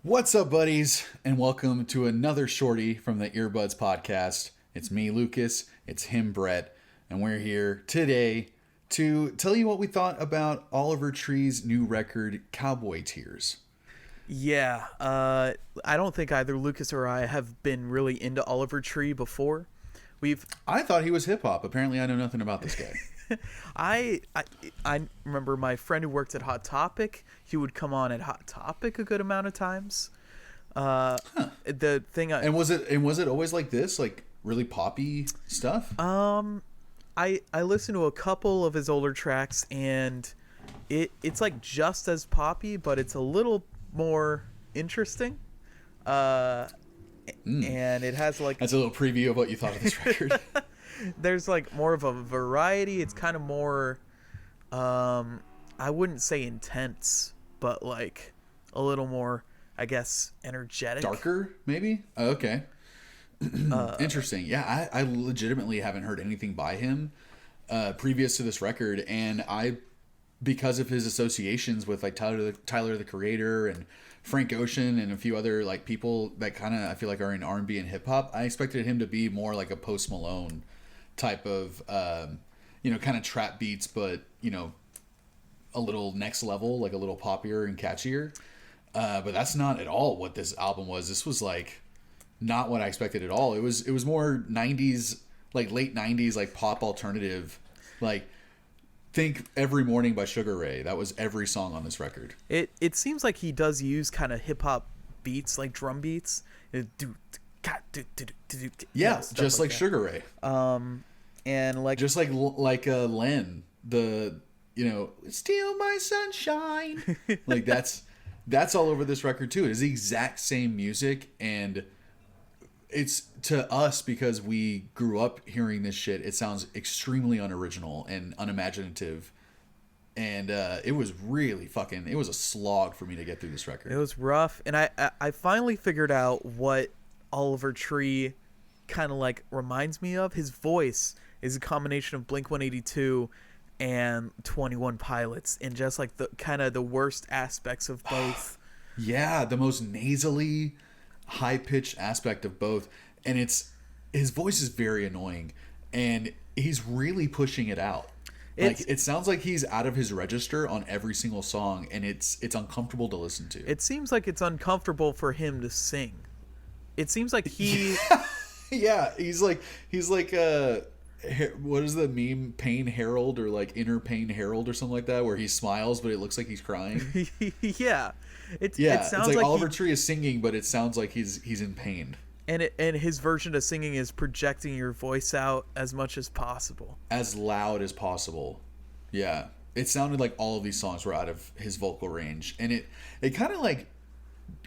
What's up, buddies, and welcome to another shorty from the Earbuds podcast. It's me, Lucas. It's him, Brett, and we're here today to tell you what we thought about Oliver Tree's new record, Cowboy Tears. Yeah, I don't think either Lucas or I have been really into Oliver Tree before. I thought he was hip hop. Apparently, I know nothing about this guy. I remember my friend who worked at Hot Topic. He would come on at Hot Topic a good amount of times. The thing and was it always like this, like really poppy stuff? I listened to a couple of his older tracks, and it's like just as poppy, but it's a little more interesting. And it has like that's a little preview of what you thought of this record. There's like more of a variety. It's kind of more I wouldn't say intense, but like a little more, I guess, energetic, darker maybe. Oh, okay. Interesting. Yeah, I legitimately haven't heard anything by him previous to this record, and because of his associations with like Tyler the Creator and Frank Ocean and a few other like people that kind of I feel like are in R&B and hip hop, I expected him to be more like a Post Malone type of kind of trap beats, but a little next level, like a little poppier and catchier. But that's not at all what this album was. This was like not what I expected at all. It was more 90s, like late 90s, like pop alternative, like think Every Morning by Sugar Ray. That was every song on this record. It seems like he does use kind of hip hop beats, like drum beats. Yeah, just like Sugar Ray. And like just like Len, the Steal My Sunshine. Like that's all over this record too. It is the exact same music, and it's to us because we grew up hearing this shit. It sounds extremely unoriginal and unimaginative, and it was really it was a slog for me to get through this record. It was rough, and I finally figured out what Oliver Tree kind of like reminds me of. His voice is a combination of Blink-182 and 21 Pilots, and just like the kind of the worst aspects of both. Yeah, the most nasally, high-pitched aspect of both, and his voice is very annoying, and he's really pushing it out. It sounds like he's out of his register on every single song, and it's uncomfortable to listen to. It seems like it's uncomfortable for him to sing. It seems like he yeah, he's like what is the meme, Pain Harold, or like Inner Pain Harold or something like that, where he smiles but it looks like he's crying. Yeah. It sounds it's like Oliver Tree is singing, but it sounds like he's in pain. And his version of singing is projecting your voice out as much as possible, as loud as possible. Yeah, it sounded like all of these songs were out of his vocal range, and it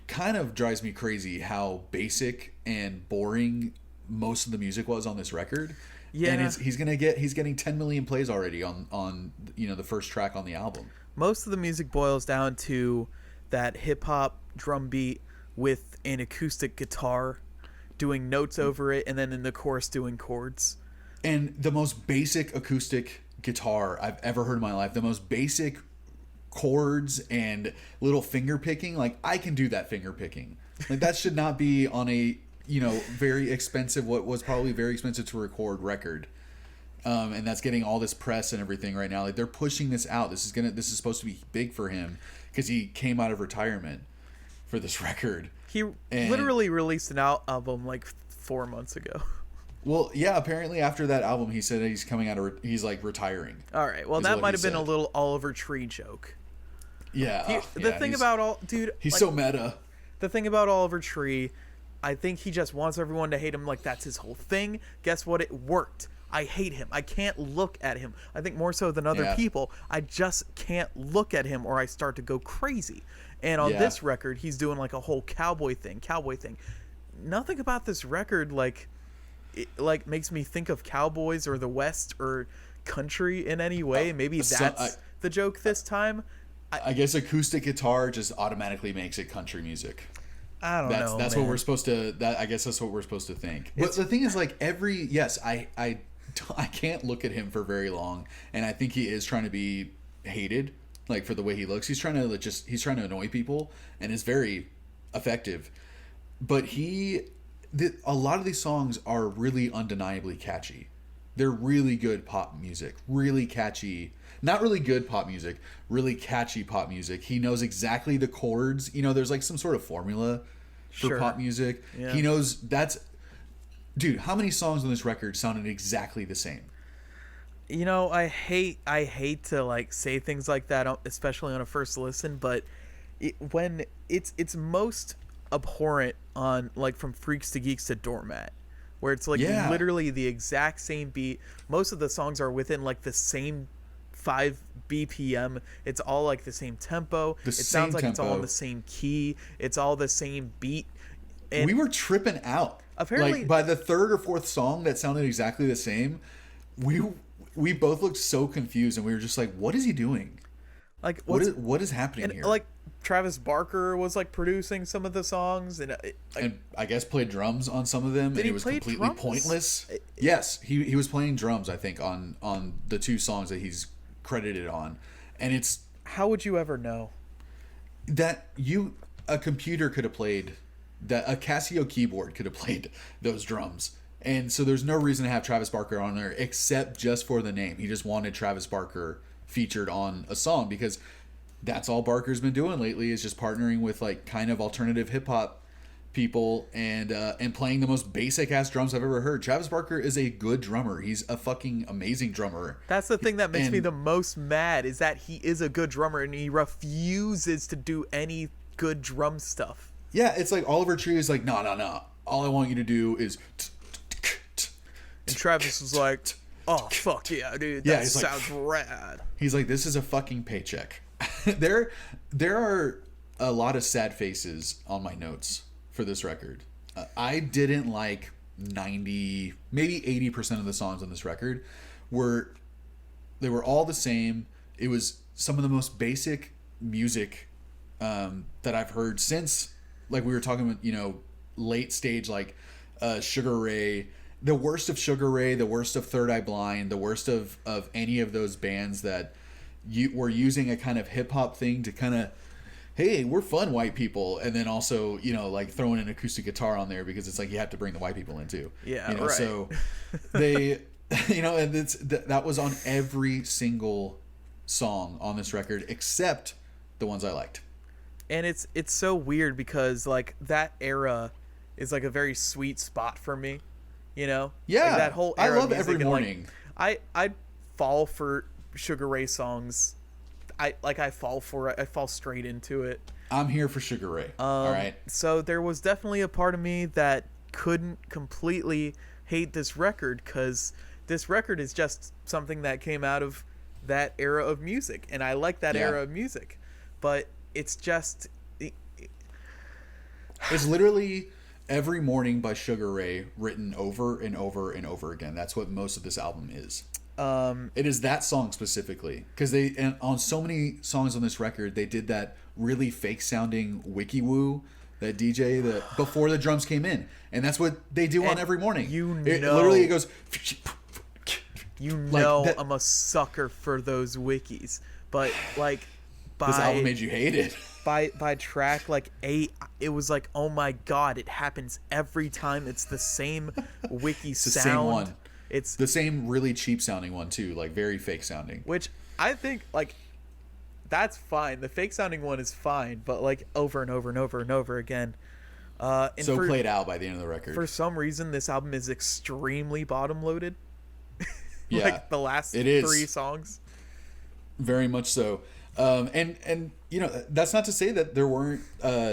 kind of drives me crazy how basic and boring most of the music was on this record. Yeah, and he's getting 10 million plays already on the first track on the album. Most of the music boils down to that hip hop drum beat with an acoustic guitar doing notes over it, and then in the chorus doing chords. And the most basic acoustic guitar I've ever heard in my life, the most basic chords and little finger picking, like I can do that finger picking. Like that should not be on a very expensive, what was probably very expensive to record record. And that's getting all this press and everything right now. Like they're pushing this out. This is supposed to be big for him because he came out of retirement for this record. He literally released an album like 4 months ago. Well, yeah, apparently after that album, he said he's coming out of he's like retiring. All right. Well, that might have been a little Oliver Tree joke. Yeah. The thing about dude, he's so meta. The thing about Oliver Tree, I think he just wants everyone to hate him. Like that's his whole thing. Guess what? It worked. I hate him. I can't look at him. I think more so than other people, I just can't look at him or I start to go crazy. And on this record, he's doing like a whole cowboy thing. Nothing about this record like makes me think of cowboys or the West or country in any way. Maybe that's the joke this time. I guess acoustic guitar just automatically makes it country music. I don't know. That's what we're supposed to. I guess that's what we're supposed to think. But the thing is, like I can't look at him for very long, and I think he is trying to be hated, like for the way he looks. He's trying to annoy people, and is very effective. But a lot of these songs are really undeniably catchy. They're really good pop music, really catchy. Not really good pop music, really catchy pop music. He knows exactly the chords. You know, there's like some sort of formula for pop music. Yeah. He knows dude, how many songs on this record sounded exactly the same? You know, I hate to like say things like that, especially on a first listen, but when it's most abhorrent on like From Freaks to Geeks to Doormat, where it's like literally the exact same beat. Most of the songs are within like the same 5 BPM. It's all like the same tempo. It sounds like it's all in the same key. It's all the same beat. And we were tripping out. Apparently, like by the third or fourth song that sounded exactly the same, we both looked so confused, and we were just like, "What is he doing? Like, what is happening here?" Like Travis Barker was like producing some of the songs, and I guess played drums on some of them, and it was completely pointless. Yes, he was playing drums, I think, on the 2 songs that he's credited on, and it's how would you ever know that a computer could have played that, a Casio keyboard could have played those drums. And so there's no reason to have Travis Barker on there except just for the name. He just wanted Travis Barker featured on a song because that's all Barker's been doing lately, is just partnering with like kind of alternative hip hop people and playing the most basic ass drums I've ever heard. Travis Barker is a good drummer. He's a fucking amazing drummer. That's the thing that makes me the most mad, is that he is a good drummer and he refuses to do any good drum stuff. Yeah, it's like Oliver Tree is like, no. All I want you to do is. And Travis was like, oh, fuck yeah, dude. That sounds rad. He's like, this is a fucking paycheck. There are a lot of sad faces on my notes for this record. I didn't like 90, maybe 80% of the songs on this record. They were all the same. It was some of the most basic music that I've heard since, like we were talking about, you know, late stage, like Sugar Ray, the worst of Sugar Ray, the worst of Third Eye Blind, the worst of any of those bands that were using a kind of hip hop thing to kind of, hey, we're fun white people, and then also, you know, like throwing an acoustic guitar on there because it's like you have to bring the white people in too. Yeah, you know, right. So they, you know, and that was on every single song on this record except the ones I liked. And it's so weird because like that era is like a very sweet spot for me, you know? Yeah, like that whole era I love Every Morning. Like, I fall for Sugar Ray songs. I fall straight into it. I'm here for Sugar Ray. All right. So there was definitely a part of me that couldn't completely hate this record, because this record is just something that came out of that era of music, and I like that era of music, but it's just it's literally Every Morning by Sugar Ray written over and over and over again. That's what most of this album is. It is that song specifically, because and on so many songs on this record they did that really fake sounding wiki woo, that DJ that before the drums came in, and that's what they do on Every Morning. Literally it goes. You know, like I'm a sucker for those wikis, but like this album made you hate it. By track like 8, it was like, oh my god, it happens every time. It's the same wiki sound. The same one. It's the same really cheap sounding one too, like very fake sounding. Which I think like that's fine. The fake sounding one is fine, but like over and over and over and over again. Played out by the end of the record. For some reason, this album is extremely bottom loaded. Yeah, like the last 3 songs. Very much so. And you know, that's not to say that there weren't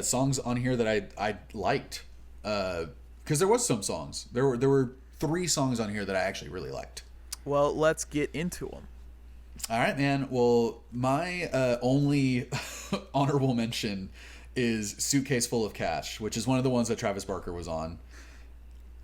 songs on here that I liked, because there was some songs. There were 3 songs on here that I actually really liked. Well, let's get into them. All right, man. Well, my only honorable mention is Suitcase Full of Cash, which is one of the ones that Travis Barker was on.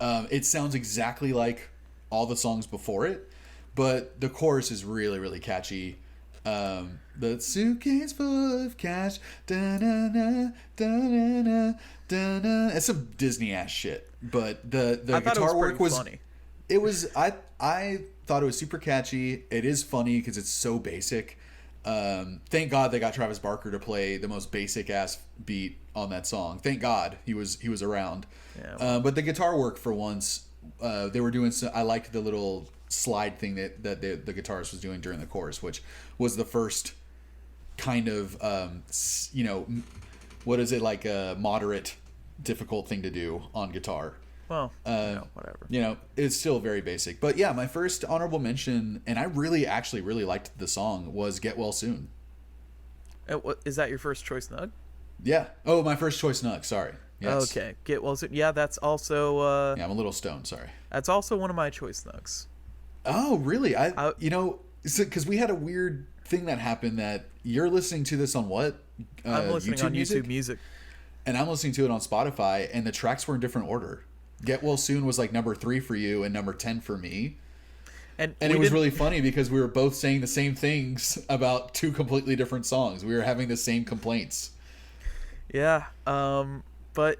It sounds exactly like all the songs before it, but the chorus is really, really catchy. The suitcase full of cash, da-na-na, da-na-na, da-na. It's some Disney ass shit, but the guitar work was funny. It was I thought it was super catchy. It is funny because it's so basic, Thank God they got Travis Barker to play the most basic ass beat on that song. Thank God he was around. Yeah, well. But the guitar work for once, they were doing. I liked the little slide thing that the guitarist was doing during the chorus, which was the first kind of what is it, like a moderate difficult thing to do on guitar. Well, whatever. It's still very basic. But yeah, my first honorable mention, and I actually really liked the song, was Get Well Soon. Is that your first choice, Nug? Yeah. Oh, my first choice, Nug. Sorry. Yes. Okay. Get Well Soon. Yeah, that's also... yeah, I'm a little stoned. Sorry. That's also one of my choice Nugs. Oh, really? Because we had a weird thing that happened that you're listening to this on what? I'm listening on YouTube Music. And I'm listening to it on Spotify, and the tracks were in different order. Get Well Soon was like number 3 for you and number 10 for me. And it was really funny because we were both saying the same things about 2 completely different songs. We were having the same complaints. Yeah. But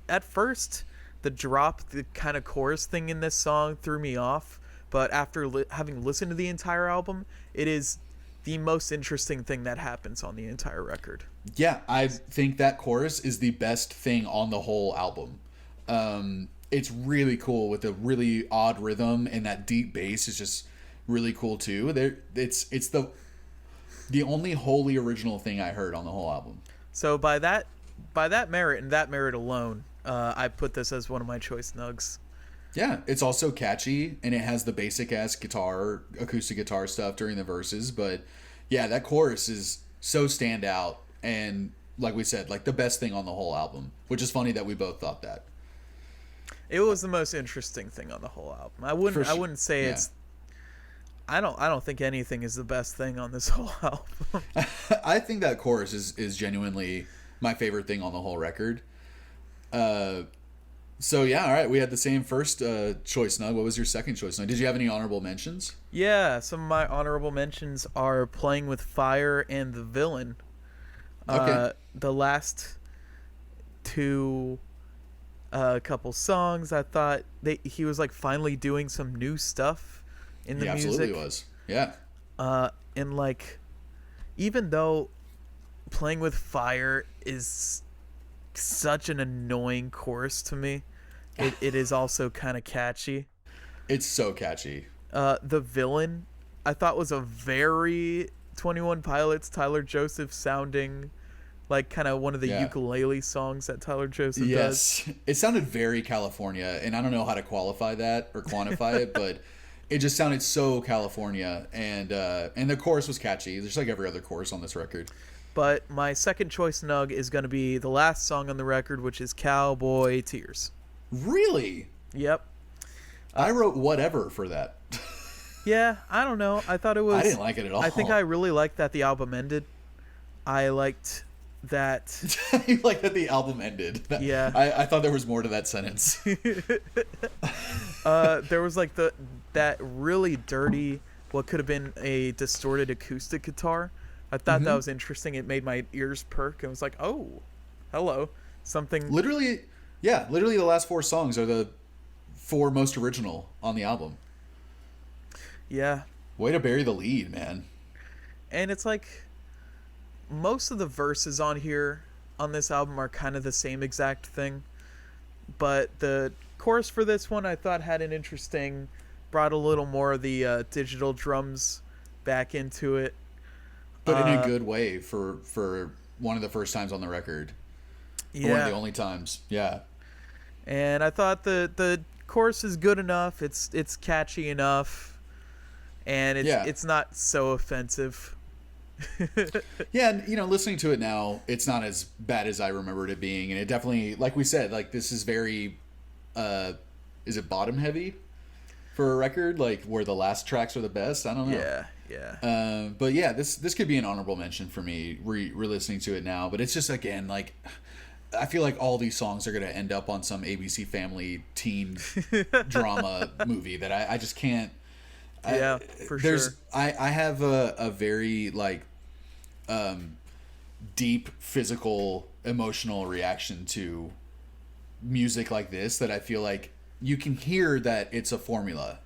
at first, the kind of chorus thing in this song threw me off. But after having listened to the entire album, it is the most interesting thing that happens on the entire record. Yeah, I think that chorus is the best thing on the whole album. It's really cool with a really odd rhythm, and that deep bass is just really cool too. It's the only wholly original thing I heard on the whole album. So by that merit and that merit alone, I put this as one of my choice Nugs. Yeah, it's also catchy, and it has the basic ass acoustic guitar stuff during the verses. But yeah, that chorus is so standout, and like we said, like the best thing on the whole album. Which is funny that we both thought that. It was the most interesting thing on the whole album. I wouldn't say it's. I don't think anything is the best thing on this whole album. I think that chorus is genuinely my favorite thing on the whole record. So yeah, all right. We had the same first choice, Nug. What was your second choice, Nug? Did you have any honorable mentions? Yeah, some of my honorable mentions are Playing with Fire and The Villain. Okay. The last 2 couple songs, I thought he was like finally doing some new stuff in the music. Absolutely was. Yeah. And like, even though Playing with Fire is such an annoying chorus to me, it is also kind of catchy. It's so catchy. The Villain, I thought, was a very 21 Pilots, Tyler Joseph sounding, like kind of one of the ukulele songs that Tyler Joseph does. Yes, it sounded very California, and I don't know how to qualify that or quantify it, but it just sounded so California, and the chorus was catchy, just like every other chorus on this record. But my second choice Nug is going to be the last song on the record, which is Cowboy Tears. Really? Yep. I wrote Whatever for that. Yeah, I don't know. I thought it was... I didn't like it at all. I think I really liked that the album ended. I liked that... You like that the album ended? Yeah. I thought there was more to that sentence. There was like that really dirty, what could have been a distorted acoustic guitar. I thought that was interesting. It made my ears perk. I was like, oh, hello. Something... Literally the last 4 songs are the 4 most original on the album. Yeah. Way to bury the lead, man. And it's like, most of the verses on this album are kind of the same exact thing. But the chorus for this one I thought had an interesting... brought a little more of the digital drums back into it. But in a good way for one of the first times on the record. Yeah. One of the only times. Yeah. And I thought the chorus is good enough. It's catchy enough. And it's not so offensive. Yeah, and listening to it now, it's not as bad as I remembered it being, and it definitely, like we said, like this is very is it bottom heavy for a record, like where the last tracks are the best? I don't know. Yeah. But yeah, this could be an honorable mention for me re-listening to it now, but it's just, again, like I feel like all these songs are going to end up on some ABC Family teen drama movie that I just can't. Yeah, for sure. I have a very like deep physical emotional reaction to music like this that I feel like you can hear that it's a formula,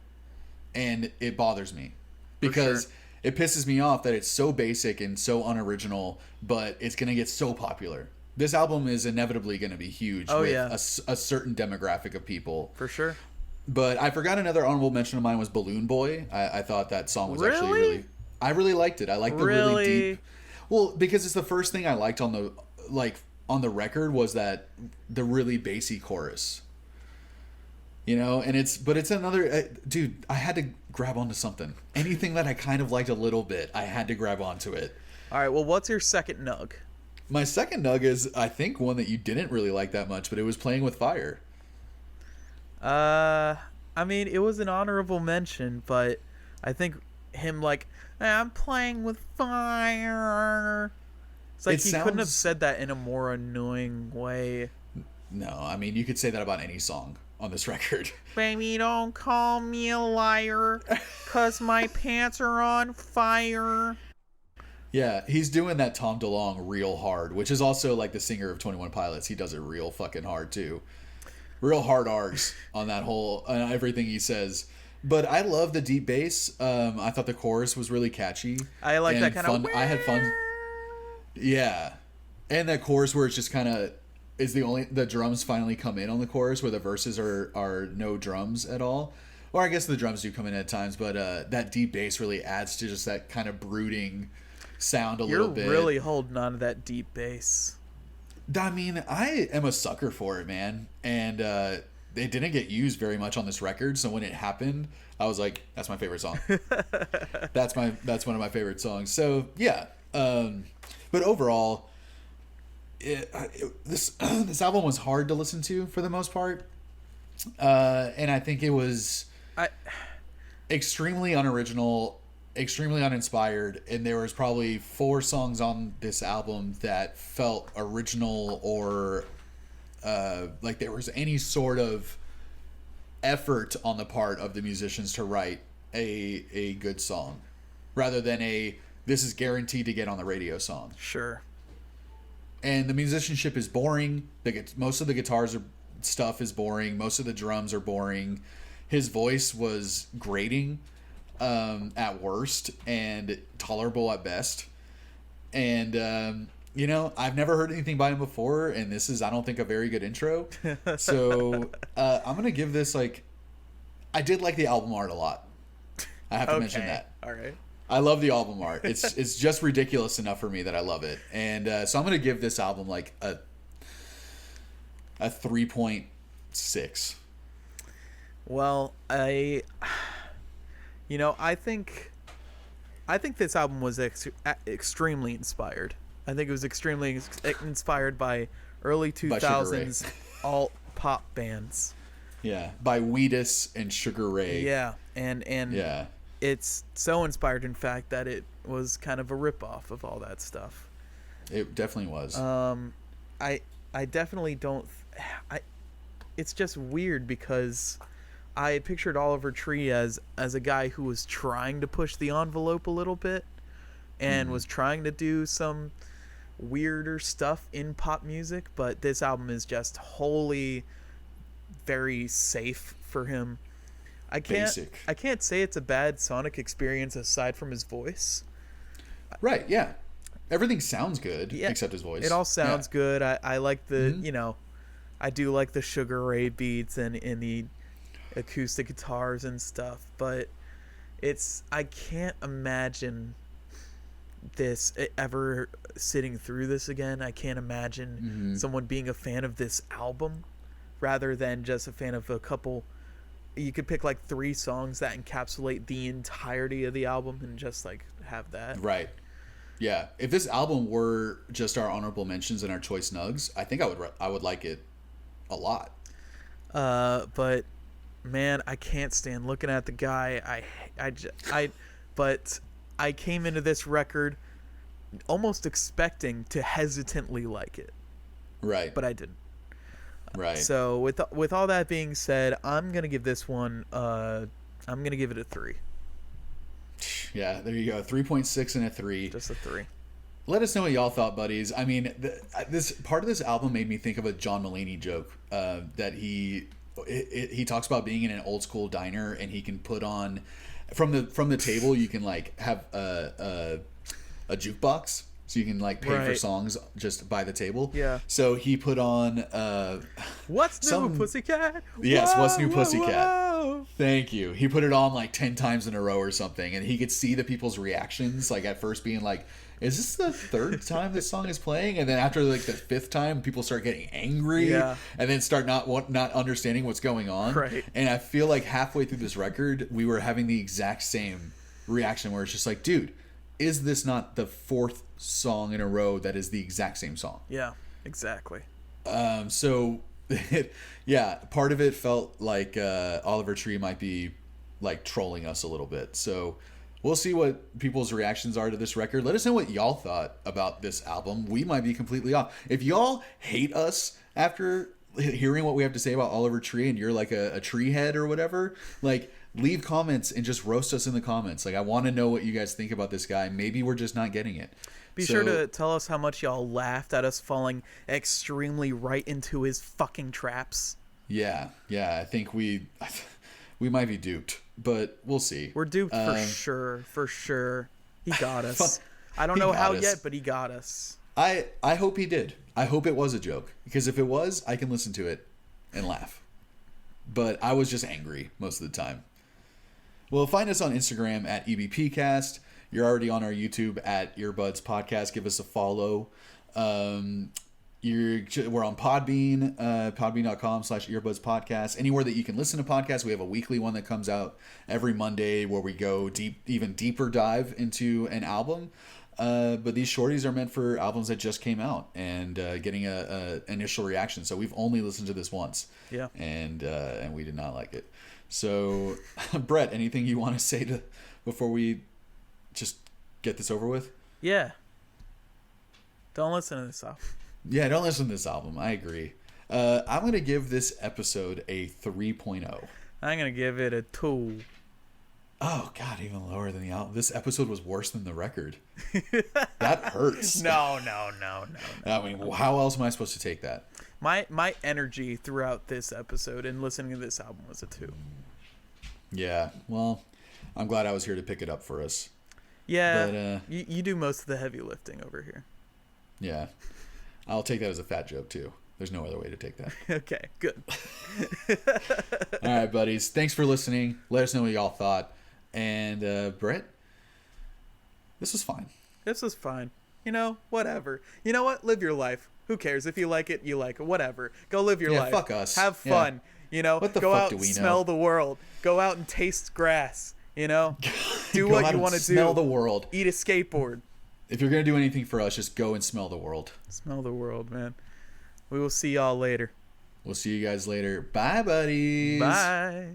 and it bothers me because it pisses me off that it's so basic and so unoriginal, but it's going to get so popular. This album is inevitably going to be huge with a certain demographic of people. For sure. But I forgot another honorable mention of mine was Balloon Boy. I thought that song was actually really... I really liked it. I liked the really deep... Well, because it's the first thing I liked on the record was that the really bassy chorus. You know, and it's another... dude, I had to grab onto something. Anything that I kind of liked a little bit, I had to grab onto it. All right, well, what's your second nug? My second nug is, I think, one that you didn't really like that much, but it was Playing with Fire. I mean, it was an honorable mention, but I think him like, I'm playing with fire. It's like couldn't have said that in a more annoying way. No, I mean, you could say that about any song on this record. Baby, don't call me a liar, 'cause my pants are on fire. Yeah, he's doing that Tom DeLonge real hard, which is also like the singer of 21 Pilots. He does it real fucking hard, too. Real hard R's on that whole, on everything he says. But I love the deep bass. I thought the chorus was really catchy. I like that kind of... I had fun. Yeah. And that chorus where it's just kind of... the drums finally come in on the chorus, where the verses are no drums at all. Or I guess the drums do come in at times, but that deep bass really adds to just that kind of brooding sound a little bit. You're really holding on to that deep bass. I mean, I am a sucker for it, man. And it didn't get used very much on this record, so when it happened, I was like, that's my favorite song. That's one of my favorite songs. So, yeah. But overall, this album was hard to listen to for the most part. And I think it was extremely unoriginal, extremely uninspired, and there was probably 4 songs on this album that felt original or like there was any sort of effort on the part of the musicians to write a good song rather than this is guaranteed to get on the radio song. Sure. And the musicianship is boring. Most of the guitars stuff is boring. Most of the drums are boring. His voice was grating at worst and tolerable at best. And you know, I've never heard anything by him before, and this is, I don't think, a very good intro. So I'm gonna give this, like, I did like the album art a lot. I have to mention that. All right. I love the album art. It's just ridiculous enough for me that I love it. And so I'm gonna give this album like a 3.6. Well, I think this album was extremely inspired. I think it was extremely inspired by early 2000s alt pop bands. Yeah, by Wheatus and Sugar Ray. Yeah, and yeah, it's so inspired, in fact, that it was kind of a ripoff of all that stuff. It definitely was. I definitely don't. It's just weird because I pictured Oliver Tree as a guy who was trying to push the envelope a little bit and was trying to do some weirder stuff in pop music, but this album is just wholly very safe for him. I can't say it's a bad sonic experience aside from his voice. Right, yeah. Everything sounds good except his voice. It all sounds good. I like the, I do like the Sugar Ray beats and the acoustic guitars and stuff, but I can't imagine this ever sitting through this again. I can't imagine someone being a fan of this album rather than just a fan of a couple. You could pick like 3 songs that encapsulate the entirety of the album and just like have that. Right. Yeah. If this album were just our honorable mentions and our choice nugs, I think I would like it a lot. But man, I can't stand looking at the guy. But I came into this record almost expecting to hesitantly like it. Right. But I didn't. Right. So with all that being said, I'm gonna give this one. I'm gonna give it a 3. Yeah, there you go. 3.6 and a 3. Just a 3. Let us know what y'all thought, buddies. I mean, this part of this album made me think of a John Mulaney joke that he he talks about being in an old school diner, and he can put on from the table. You can like have a jukebox, so you can like pay for songs just by the table. Yeah. So he put on What's New Pussycat? Yes, Whoa, What's New Pussycat? Whoa. Thank you. He put it on like 10 times in a row or something, and he could see the people's reactions, like at first being like, is this the third time this song is playing? And then after like the fifth time, people start getting angry, and then start not understanding what's going on. Right. And I feel like halfway through this record, we were having the exact same reaction, where it's just like, dude, is this not the fourth song in a row that is the exact same song? Yeah, exactly. So part of it felt like Oliver Tree might be like trolling us a little bit. So we'll see what people's reactions are to this record. Let us know what y'all thought about this album. We might be completely off. If y'all hate us after hearing what we have to say about Oliver Tree, and you're like a tree head or whatever, like, leave comments and just roast us in the comments. Like, I want to know what you guys think about this guy. Maybe we're just not getting it. Be sure to tell us how much y'all laughed at us falling extremely right into his fucking traps. Yeah, I think we might be duped, but we'll see. We're duped for sure. He got us. I don't know how yet, but he got us. I hope he did. I hope it was a joke, because if it was, I can listen to it and laugh. But I was just angry most of the time. Well, find us on Instagram at EBPcast. You're already on our YouTube at Earbuds Podcast. Give us a follow. We're on Podbean, podbean.com/Earbuds Podcast. Anywhere that you can listen to podcasts. We have a weekly one that comes out every Monday where we go even deeper dive into an album. But these shorties are meant for albums that just came out and getting a initial reaction. So we've only listened to this once. Yeah. And we did not like it. So, Brett, anything you want to say before we just get this over with? Yeah. Don't listen to this album. Yeah, don't listen to this album. I agree. I'm going to give this episode a 3.0. I'm going to give it a 2. Oh, God, even lower than the album. This episode was worse than the record. That hurts. No. I mean, how else am I supposed to take that? My energy throughout this episode and listening to this album was a 2. Yeah, well, I'm glad I was here to pick it up for us. Yeah, but, you do most of the heavy lifting over here. Yeah, I'll take that as a fat joke, too. There's no other way to take that. Okay, good. All right, buddies. Thanks for listening. Let us know what y'all thought. And, Brett, this was fine. This was fine. You know, whatever. You know what? Live your life. Who cares? If you like it, you like it. Whatever. Go live your life. Fuck us. Have fun. Yeah. You know, what the go fuck out do we and smell know? the world. Go out and taste grass. You know, do what you want to do. Smell the world. Eat a skateboard. If you're going to do anything for us, just go and smell the world. Smell the world, man. We will see y'all later. We'll see you guys later. Bye, buddies. Bye.